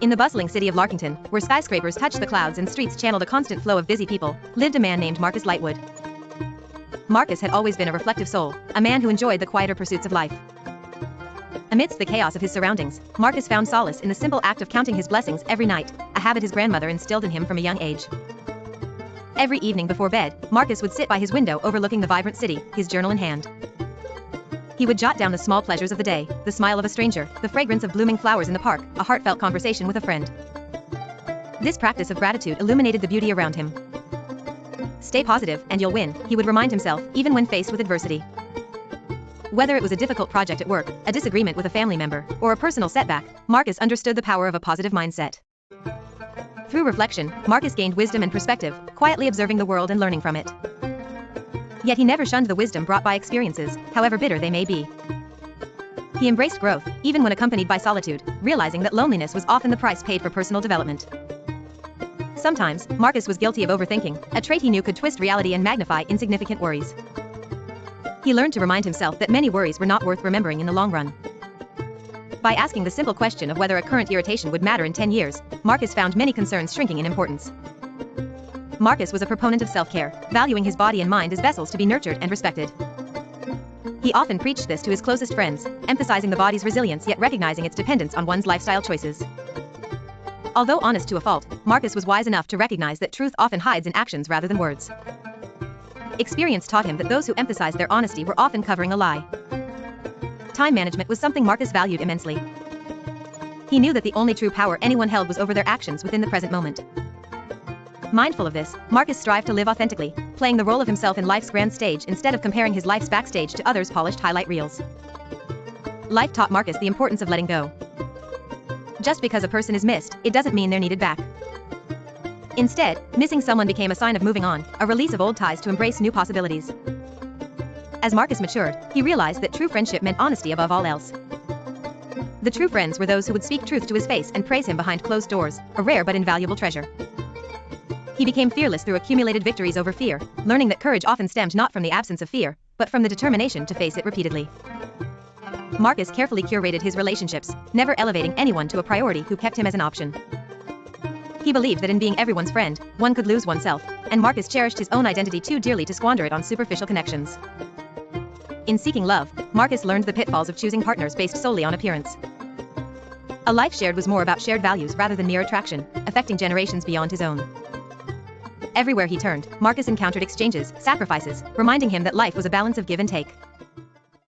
In the bustling city of Larkington, where skyscrapers touched the clouds and streets channeled a constant flow of busy people, lived a man named Marcus Lightwood. Marcus had always been a reflective soul, a man who enjoyed the quieter pursuits of life. Amidst the chaos of his surroundings, Marcus found solace in the simple act of counting his blessings every night, a habit his grandmother instilled in him from a young age. Every evening before bed, Marcus would sit by his window overlooking the vibrant city, his journal in hand. He would jot down the small pleasures of the day, the smile of a stranger, the fragrance of blooming flowers in the park, a heartfelt conversation with a friend. This practice of gratitude illuminated the beauty around him. Stay positive, and you'll win, he would remind himself, even when faced with adversity. Whether it was a difficult project at work, a disagreement with a family member, or a personal setback, Marcus understood the power of a positive mindset. Through reflection, Marcus gained wisdom and perspective, quietly observing the world and learning from it. Yet he never shunned the wisdom brought by experiences, however bitter they may be. He embraced growth, even when accompanied by solitude, realizing that loneliness was often the price paid for personal development. Sometimes, Marcus was guilty of overthinking, a trait he knew could twist reality and magnify insignificant worries. He learned to remind himself that many worries were not worth remembering in the long run. By asking the simple question of whether a current irritation would matter in 10 years, Marcus found many concerns shrinking in importance. Marcus was a proponent of self-care, valuing his body and mind as vessels to be nurtured and respected. He often preached this to his closest friends, emphasizing the body's resilience yet recognizing its dependence on one's lifestyle choices. Although honest to a fault, Marcus was wise enough to recognize that truth often hides in actions rather than words. Experience taught him that those who emphasized their honesty were often covering a lie. Time management was something Marcus valued immensely. He knew that the only true power anyone held was over their actions within the present moment. Mindful of this, Marcus strived to live authentically, playing the role of himself in life's grand stage instead of comparing his life's backstage to others' polished highlight reels. Life taught Marcus the importance of letting go. Just because a person is missed, it doesn't mean they're needed back. Instead, missing someone became a sign of moving on, a release of old ties to embrace new possibilities. As Marcus matured, he realized that true friendship meant honesty above all else. The true friends were those who would speak truth to his face and praise him behind closed doors, a rare but invaluable treasure. He became fearless through accumulated victories over fear, learning that courage often stemmed not from the absence of fear, but from the determination to face it repeatedly. Marcus carefully curated his relationships, never elevating anyone to a priority who kept him as an option. He believed that in being everyone's friend, one could lose oneself, and Marcus cherished his own identity too dearly to squander it on superficial connections. In seeking love, Marcus learned the pitfalls of choosing partners based solely on appearance. A life shared was more about shared values rather than mere attraction, affecting generations beyond his own. Everywhere he turned, Marcus encountered exchanges, sacrifices, reminding him that life was a balance of give and take.